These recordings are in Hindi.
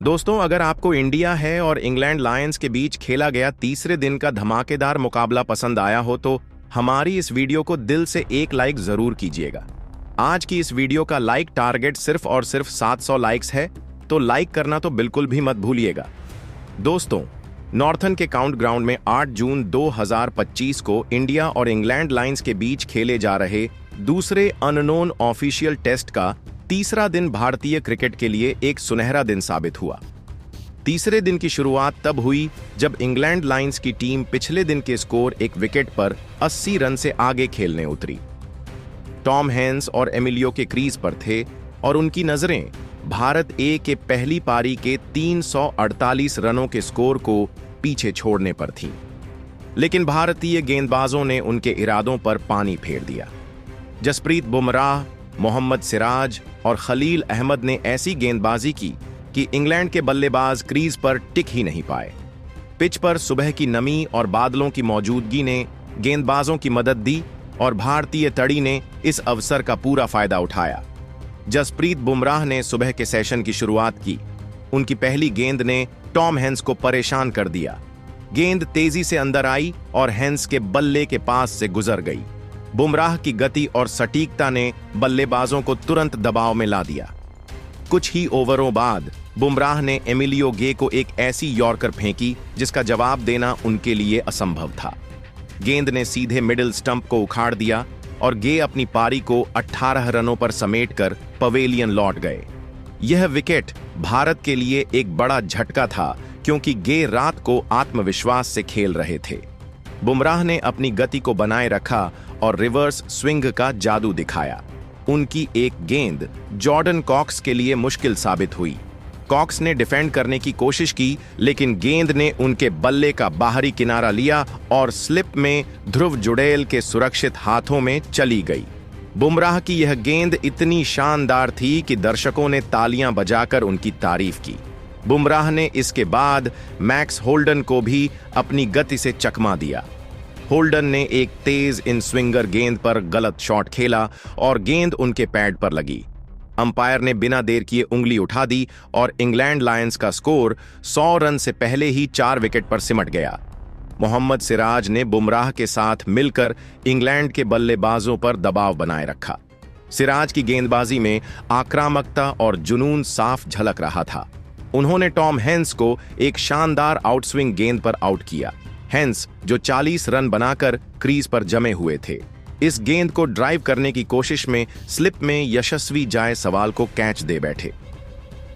दोस्तों, अगर आपको इंडिया है और इंग्लैंड लायंस के बीच खेला गया तीसरे दिन का धमाकेदार मुकाबला पसंद आया हो तो हमारी इस वीडियो को दिल से एक लाइक जरूर कीजिएगा। आज की इस वीडियो का लाइक टारगेट सिर्फ और सिर्फ 700 लाइक्स है, तो लाइक करना तो बिल्कुल भी मत भूलिएगा। दोस्तों, नॉर्थन के काउंट ग्राउंड में 8 जून 2025 को इंडिया और इंग्लैंड लायंस के बीच खेले जा रहे दूसरे अननोन ऑफिशियल टेस्ट का तीसरा दिन भारतीय क्रिकेट के लिए एक सुनहरा दिन साबित हुआ। तीसरे दिन की शुरुआत तब हुई जब इंग्लैंड लायंस की टीम पिछले दिन के स्कोर एक विकेट पर 80 रन से आगे खेलने उतरी। टॉम हैंस और एमिलियो के क्रीज पर थे और उनकी नजरें भारत ए के पहली पारी के 348 रनों के स्कोर को पीछे छोड़ने पर थीं। लेकिन भारतीय गेंदबाजों ने उनके इरादों पर पानी फेर दिया। जसप्रीत बुमराह, मोहम्मद सिराज और खलील अहमद ने ऐसी गेंदबाजी की कि इंग्लैंड के बल्लेबाज क्रीज पर टिक ही नहीं पाए। पिच पर सुबह की नमी और बादलों की मौजूदगी ने गेंदबाजों की मदद दी और भारतीय तड़ी ने इस अवसर का पूरा फायदा उठाया। जसप्रीत बुमराह ने सुबह के सेशन की शुरुआत की। उनकी पहली गेंद ने टॉम हैंस को परेशान कर दिया। गेंद तेजी से अंदर आई और हैंस के बल्ले के पास से गुजर गई। बुमराह की गति और सटीकता ने बल्लेबाजों को तुरंत दबाव में ला दिया। कुछ ही ओवरों बाद बुमराह ने एमिलियो गे को एक ऐसी यॉर्कर फेंकी जिसका जवाब देना उनके लिए असंभव था। गेंद ने सीधे मिडिल स्टंप को उखाड़ दिया और गे अपनी पारी को 18 रनों पर समेटकर पवेलियन लौट गए। यह विकेट भारत के लिए एक बड़ा झटका था, क्योंकि गे रात को आत्मविश्वास से खेल रहे थे। बुमराह ने अपनी गति को बनाए रखा और रिवर्स स्विंग का जादू दिखाया। उनकी एक गेंद जॉर्डन कॉक्स के लिए मुश्किल साबित हुई। कॉक्स ने डिफेंड करने की कोशिश की, लेकिन गेंद ने उनके बल्ले का बाहरी किनारा लिया और स्लिप में ध्रुव जुड़ेल के सुरक्षित हाथों में चली गई। बुमराह की यह गेंद इतनी शानदार थी कि दर्शकों ने तालियां बजाकर उनकी तारीफ की। बुमराह ने इसके बाद मैक्स होल्डन को भी अपनी गति से चकमा दिया। होल्डन ने एक तेज इन स्विंगर गेंद पर गलत शॉट खेला और गेंद उनके पैड पर लगी। अंपायर ने बिना देर किए उंगली उठा दी और इंग्लैंड लायंस का स्कोर 100 रन से पहले ही 4 विकेट पर सिमट गया। मोहम्मद सिराज ने बुमराह के साथ मिलकर इंग्लैंड के बल्लेबाजों पर दबाव बनाए रखा। सिराज की गेंदबाजी में आक्रामकता और जुनून साफ झलक रहा था। उन्होंने टॉम हैंस को एक शानदार आउटस्विंग गेंद पर आउट किया। हैंस, जो 40 रन बनाकर क्रीज पर जमे हुए थे, इस गेंद को ड्राइव करने की कोशिश में स्लिप में यशस्वी जायसवाल को कैच दे बैठे।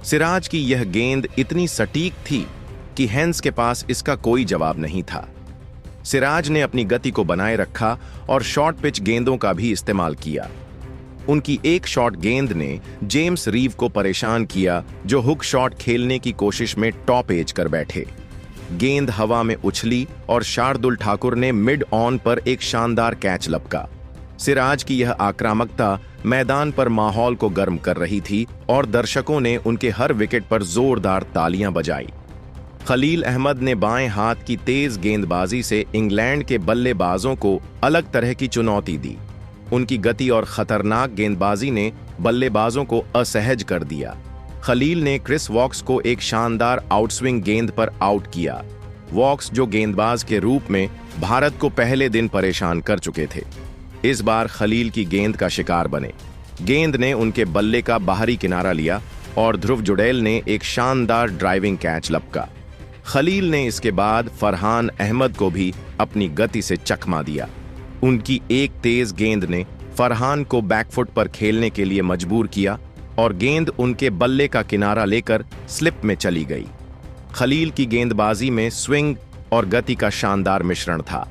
सिराज की यह गेंद इतनी सटीक थी कि हैंस के पास इसका कोई जवाब नहीं था। सिराज ने अपनी गति को बनाए रखा और शॉर्ट पिच गेंदों का भी इस्तेमाल किया। उनकी एक शॉट गेंद ने जेम्स रीव को परेशान किया, जो हुक शॉट खेलने की कोशिश में टॉप एज कर बैठे। गेंद हवा में उछली और शार्दुल ठाकुर ने मिड ऑन पर एक शानदार कैच लपका। सिराज की यह आक्रामकता मैदान पर माहौल को गर्म कर रही थी और दर्शकों ने उनके हर विकेट पर जोरदार तालियां बजाई। खलील अहमद ने बाएं हाथ की तेज गेंदबाजी से इंग्लैंड के बल्लेबाजों को अलग तरह की चुनौती दी। उनकी गति और खतरनाक गेंदबाजी ने बल्लेबाजों को असहज कर दिया। खलील ने क्रिस वॉक्स को एक शानदार आउटस्विंग गेंद पर आउट किया। वॉक्स, जो गेंदबाज के रूप में भारत को पहले दिन परेशान कर चुके थे, इस बार खलील की गेंद का शिकार बने। गेंद ने उनके बल्ले का बाहरी किनारा लिया और ध्रुव जुड़ेल ने एक शानदार ड्राइविंग कैच लपका। खलील ने इसके बाद फरहान अहमद को भी अपनी गति से चकमा दिया। उनकी एक तेज गेंद ने फरहान को बैकफुट पर खेलने के लिए मजबूर किया और गेंद उनके बल्ले का किनारा लेकर स्लिप में चली गई। खलील की गेंदबाजी में स्विंग और गति का शानदार मिश्रण था,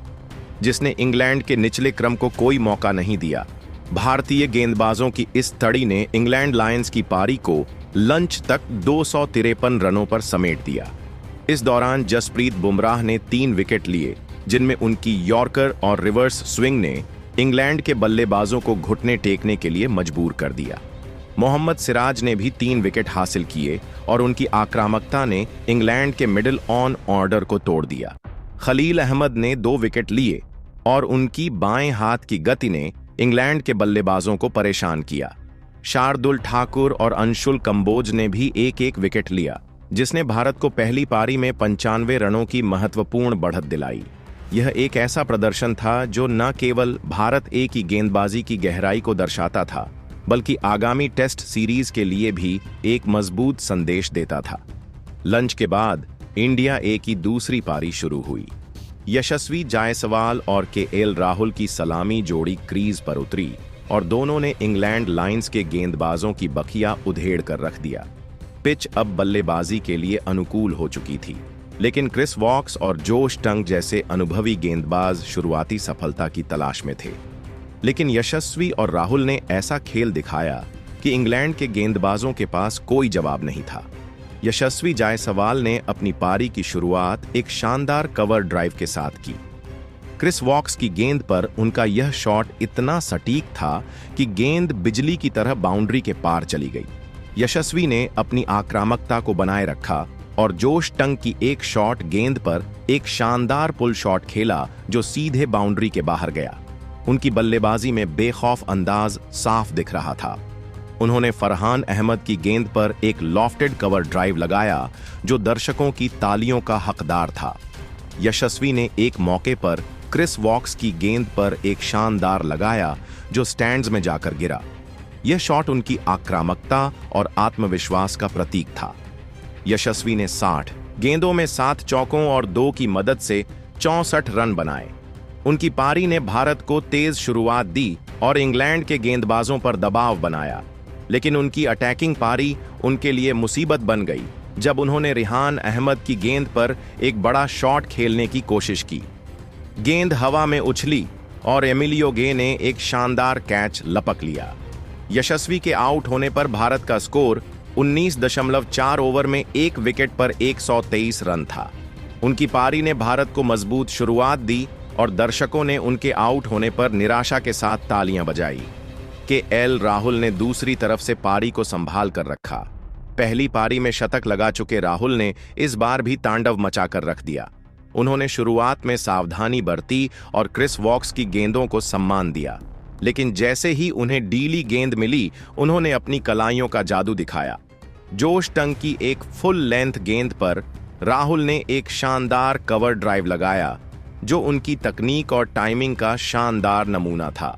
जिसने इंग्लैंड के निचले क्रम को कोई मौका नहीं दिया। भारतीय गेंदबाजों की इस तड़ी ने इंग्लैंड लायंस की पारी को लंच तक 253 रनों पर समेट दिया। इस दौरान जसप्रीत बुमराह ने 3 विकेट लिए, जिनमें उनकी यॉर्कर और रिवर्स स्विंग ने इंग्लैंड के बल्लेबाजों को घुटने टेकने के लिए मजबूर कर दिया। मोहम्मद सिराज ने भी 3 विकेट हासिल किए और उनकी आक्रामकता ने इंग्लैंड के मिडिल ऑन ऑर्डर को तोड़ दिया। खलील अहमद ने 2 विकेट लिए और उनकी बाएं हाथ की गति ने इंग्लैंड के बल्लेबाजों को परेशान किया। शार्दुल ठाकुर और अंशुल कंबोज ने भी एक एक विकेट लिया। जिसने भारत को पहली पारी में 95 रनों की महत्वपूर्ण बढ़त दिलाई। यह एक ऐसा प्रदर्शन था जो न केवल भारत ए की गेंदबाजी की गहराई को दर्शाता था, बल्कि आगामी टेस्ट सीरीज के लिए भी एक मजबूत संदेश देता था। लंच के बाद इंडिया ए की दूसरी पारी शुरू हुई। यशस्वी जायसवाल और केएल राहुल की सलामी जोड़ी क्रीज पर उतरी और दोनों ने इंग्लैंड लायंस के गेंदबाजों की बखिया उधेड़ कर रख दिया। पिच अब बल्लेबाजी के लिए अनुकूल हो चुकी थी, लेकिन क्रिस वॉक्स और जोश टंग जैसे अनुभवी गेंदबाज शुरुआती सफलता की तलाश में थे। लेकिन यशस्वी और राहुल ने ऐसा खेल दिखाया कि इंग्लैंड के गेंदबाजों के पास कोई जवाब नहीं था। यशस्वी जायसवाल ने अपनी पारी की शुरुआत एक शानदार कवर ड्राइव के साथ की। क्रिस वॉक्स की गेंद पर उनका यह शॉट इतना सटीक था कि गेंद बिजली की तरह बाउंड्री के पार चली गई। यशस्वी ने अपनी आक्रामकता को बनाए रखा और जोश टंग की एक शॉट गेंद पर एक शानदार पुल शॉट खेला जो सीधे बाउंड्री के बाहर गया। उनकी बल्लेबाजी में बेखौफ अंदाज साफ दिख रहा था। उन्होंने फरहान अहमद की गेंद पर एक लॉफ्टेड कवर ड्राइव लगाया जो दर्शकों की तालियों का हकदार था। यशस्वी ने एक मौके पर क्रिस वॉक्स की गेंद पर एक शानदार लगाया जो स्टैंड्स में जाकर गिरा। यह शॉट उनकी आक्रामकता और आत्मविश्वास का प्रतीक था। यशस्वी ने 60 गेंदों में 7 चौकों और 2 की मदद से 64 रन बनाए। उनकी पारी ने भारत को तेज शुरुआत दी और इंग्लैंड के गेंदबाजों पर दबाव बनाया, लेकिन उनकी अटैकिंग पारी उनके लिए मुसीबत बन गई जब उन्होंने रिहान अहमद की गेंद पर एक बड़ा शॉट खेलने की कोशिश की। गेंद हवा में उछली और एमिलियो गे ने एक शानदार कैच लपक लिया। यशस्वी के आउट होने पर भारत का स्कोर 19.4 ओवर में 1 विकेट पर 123 रन था। उनकी पारी ने भारत को मजबूत शुरुआत दी और दर्शकों ने उनके आउट होने पर निराशा के साथ तालियां बजाई। केएल राहुल ने दूसरी तरफ से पारी को संभाल कर रखा। पहली पारी में शतक लगा चुके राहुल ने इस बार भी तांडव मचाकर रख दिया। उन्होंने शुरुआत में सावधानी बरती और क्रिस वॉक्स की गेंदों को सम्मान दिया, लेकिन जैसे ही उन्हें डीली गेंद मिली उन्होंने अपनी कलाइयों का जादू दिखाया। जोश टंग की एक फुल लेंथ गेंद पर राहुल ने एक शानदार कवर ड्राइव लगाया जो उनकी तकनीक और टाइमिंग का शानदार नमूना था।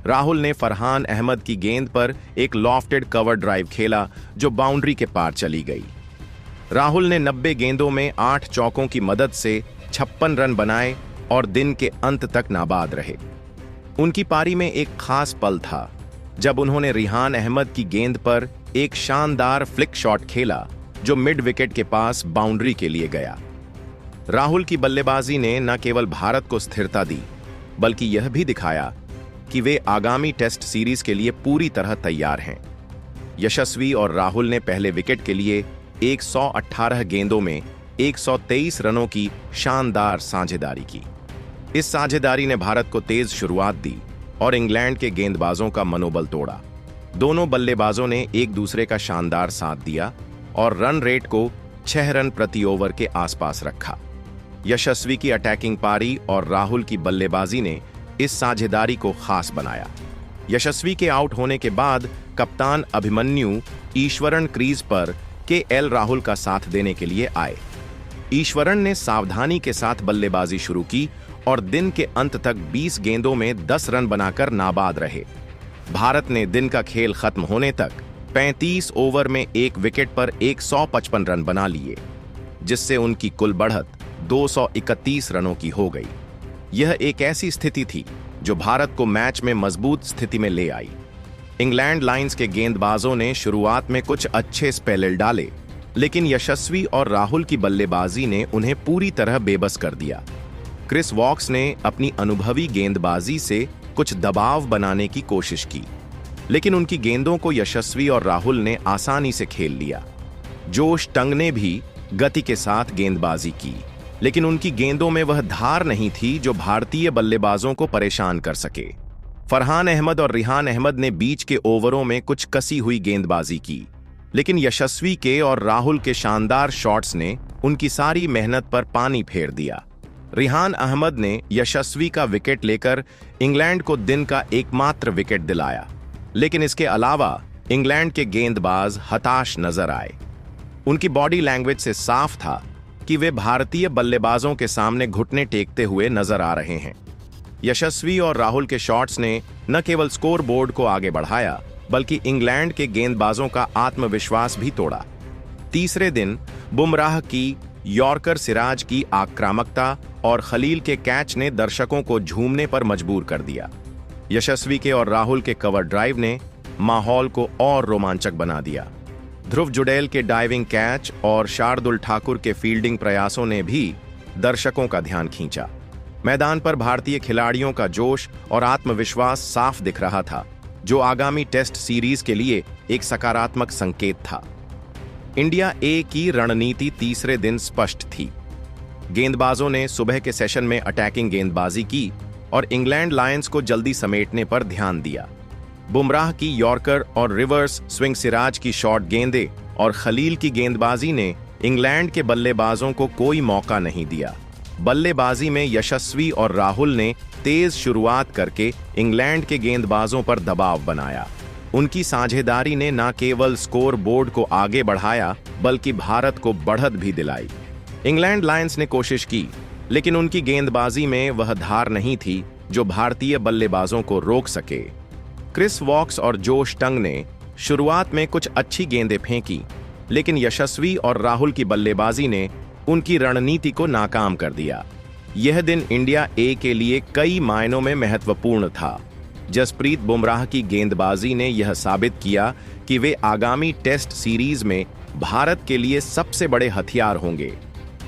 राहुल ने फरहान अहमद की गेंद पर एक लॉफ्टेड कवर ड्राइव खेला जो बाउंड्री के पार चली गई। राहुल ने 90 गेंदों में 8 चौकों की मदद से 56 रन बनाए और दिन के अंत तक नाबाद रहे। उनकी पारी में एक खास पल था जब उन्होंने रिहान अहमद की गेंद पर एक शानदार फ्लिक शॉट खेला जो मिड विकेट के पास बाउंड्री के लिए गया। राहुल की बल्लेबाजी ने न केवल भारत को स्थिरता दी, बल्कि यह भी दिखाया कि वे आगामी टेस्ट सीरीज के लिए पूरी तरह तैयार हैं। यशस्वी और राहुल ने पहले विकेट के लिए 118 गेंदों में 123 रनों की शानदार साझेदारी की। इस साझेदारी ने भारत को तेज शुरुआत दी और इंग्लैंड के गेंदबाजों का मनोबल तोड़ा। दोनों बल्लेबाजों ने एक दूसरे का शानदार साथ दिया और रन रेट को 6 रन प्रति ओवर के आसपास रखा। यशस्वी की अटैकिंग पारी और राहुल की बल्लेबाजी ने इस साझेदारी को खास बनाया। यशस्वी के आउट होने के बाद कप्तान अभिमन्यु ईश्वरन क्रीज पर केएल राहुल का साथ देने के लिए आए। ईश्वरन ने सावधानी के साथ बल्लेबाजी शुरू की और दिन के अंत तक 20 गेंदों में 10 रन बनाकर नाबाद रहे। भारत ने दिन का खेल खत्म होने तक 35 ओवर में 1 विकेट पर 155 रन बना लिए, जिससे उनकी कुल बढ़त 231 रनों की हो गई। यह एक ऐसी स्थिति थी जो भारत को मैच में मजबूत स्थिति में ले आई। इंग्लैंड लायंस के गेंदबाजों ने शुरुआत में कुछ अच्छे स्पेल डाले, लेकिन यशस्वी और राहुल की बल्लेबाजी ने उन्हें पूरी तरह बेबस कर दिया। क्रिस वॉक्स ने अपनी अनुभवी गेंदबाजी से कुछ दबाव बनाने की कोशिश की, लेकिन उनकी गेंदों को यशस्वी और राहुल ने आसानी से खेल लिया। जोश टंग ने भी गति के साथ गेंदबाजी की, लेकिन उनकी गेंदों में वह धार नहीं थी जो भारतीय बल्लेबाजों को परेशान कर सके। फरहान अहमद और रिहान अहमद ने बीच के ओवरों में कुछ कसी हुई गेंदबाजी की, लेकिन यशस्वी के और राहुल के शानदार शॉट्स ने उनकी सारी मेहनत पर पानी फेर दिया। रिहान अहमद ने यशस्वी का विकेट लेकर इंग्लैंड को दिन का एकमात्र विकेट दिलाया, लेकिन इसके अलावा इंग्लैंड के गेंदबाज हताश नजर आए। उनकी बॉडी लैंग्वेज से साफ था कि वे भारतीय बल्लेबाजों के सामने घुटने टेकते हुए नजर आ रहे हैं। यशस्वी और राहुल के शॉट्स ने न केवल स्कोर बोर्ड को आगे बढ़ाया बल्कि इंग्लैंड के गेंदबाजों का आत्मविश्वास भी तोड़ा। तीसरे दिन बुमराह की यॉर्कर सिराज की आक्रामकता और खलील के कैच ने दर्शकों को झूमने पर मजबूर कर दिया। यशस्वी के और राहुल के कवर ड्राइव ने माहौल को और रोमांचक बना दिया। ध्रुव जुड़ैल के डाइविंग कैच और शार्दुल ठाकुर के फील्डिंग प्रयासों ने भी दर्शकों का ध्यान खींचा। मैदान पर भारतीय खिलाड़ियों का जोश और आत्मविश्वास साफ दिख रहा था, जो आगामी टेस्ट सीरीज के लिए एक सकारात्मक संकेत था। इंडिया ए की रणनीति तीसरे दिन स्पष्ट थी। गेंदबाजों ने सुबह के सेशन में अटैकिंग गेंदबाजी की और इंग्लैंड लायंस को जल्दी समेटने पर ध्यान दिया। बुमराह की यॉर्कर और रिवर्स स्विंग सिराज की शॉर्ट गेंदें और खलील की गेंदबाजी ने इंग्लैंड के बल्लेबाजों को कोई मौका नहीं दिया। बल्लेबाजी में यशस्वी और राहुल ने तेज शुरुआत करके इंग्लैंड के गेंदबाजों पर दबाव बनाया। उनकी साझेदारी ने न केवल स्कोर बोर्ड को आगे बढ़ाया बल्कि भारत को बढ़त भी दिलाई। इंग्लैंड लायंस ने कोशिश की, लेकिन उनकी गेंदबाजी में वह धार नहीं थी जो भारतीय बल्लेबाजों को रोक सके। क्रिस वॉक्स और जोश टंग ने शुरुआत में कुछ अच्छी गेंदें फेंकी, लेकिन यशस्वी और राहुल की बल्लेबाजी ने उनकी रणनीति को नाकाम कर दिया। यह दिन इंडिया ए के लिए कई मायनों में महत्वपूर्ण था। जसप्रीत बुमराह की गेंदबाजी ने यह साबित किया कि वे आगामी टेस्ट सीरीज में भारत के लिए सबसे बड़े हथियार होंगे।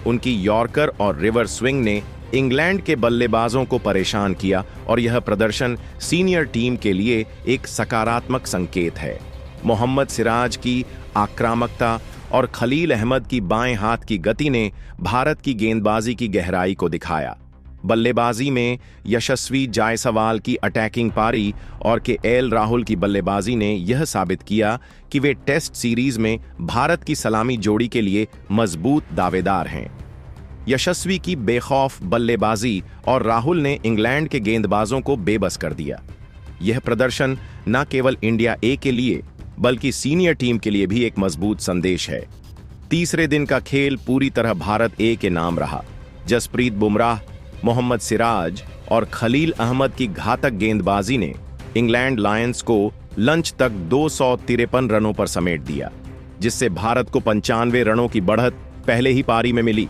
उनकी यॉर्कर और रिवर स्विंग ने इंग्लैंड के बल्लेबाजों को परेशान किया और यह प्रदर्शन सीनियर टीम के लिए एक सकारात्मक संकेत है। मोहम्मद सिराज की आक्रामकता और खलील अहमद की बाएं हाथ की गति ने भारत की गेंदबाजी की गहराई को दिखाया। बल्लेबाजी में यशस्वी जायसवाल की अटैकिंग पारी और केएल राहुल की बल्लेबाजी ने यह साबित किया कि वे टेस्ट सीरीज में भारत की सलामी जोड़ी के लिए मजबूत दावेदार हैं। यशस्वी की बेखौफ बल्लेबाजी और राहुल ने इंग्लैंड के गेंदबाजों को बेबस कर दिया। यह प्रदर्शन न केवल इंडिया ए के लिए बल्कि सीनियर टीम के लिए भी एक मजबूत संदेश है। तीसरे दिन का खेल पूरी तरह भारत ए के नाम रहा। जसप्रीत बुमराह, मोहम्मद सिराज और खलील अहमद की घातक गेंदबाजी ने इंग्लैंड लायंस को लंच तक 253 रनों पर समेट दिया, जिससे भारत को 95 रनों की बढ़त पहले ही पारी में मिली।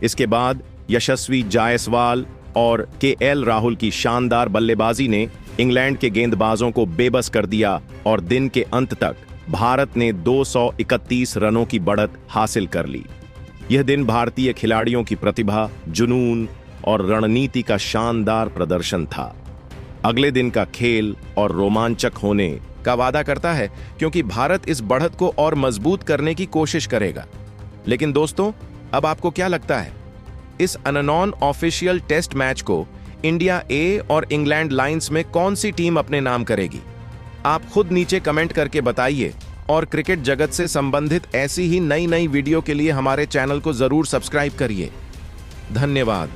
इसके बाद यशस्वी जायसवाल और केएल राहुल की शानदार बल्लेबाजी ने इंग्लैंड के गेंदबाजों को बेबस कर दिया और दिन के अंत तक भारत ने 231 रनों की बढ़त हासिल कर ली। यह दिन भारतीय खिलाड़ियों की प्रतिभा, जुनून और रणनीति का शानदार प्रदर्शन था। अगले दिन का खेल और रोमांचक होने का वादा करता है, क्योंकि भारत इस बढ़त को और मजबूत करने की कोशिश करेगा। लेकिन दोस्तों, अब आपको क्या लगता है, इस अननॉन ऑफिशियल टेस्ट मैच को इंडिया ए और इंग्लैंड लायंस में कौन सी टीम अपने नाम करेगी? आप खुद नीचे कमेंट करके बताइए और क्रिकेट जगत से संबंधित ऐसी ही नई वीडियो के लिए हमारे चैनल को जरूर सब्सक्राइब करिए। धन्यवाद।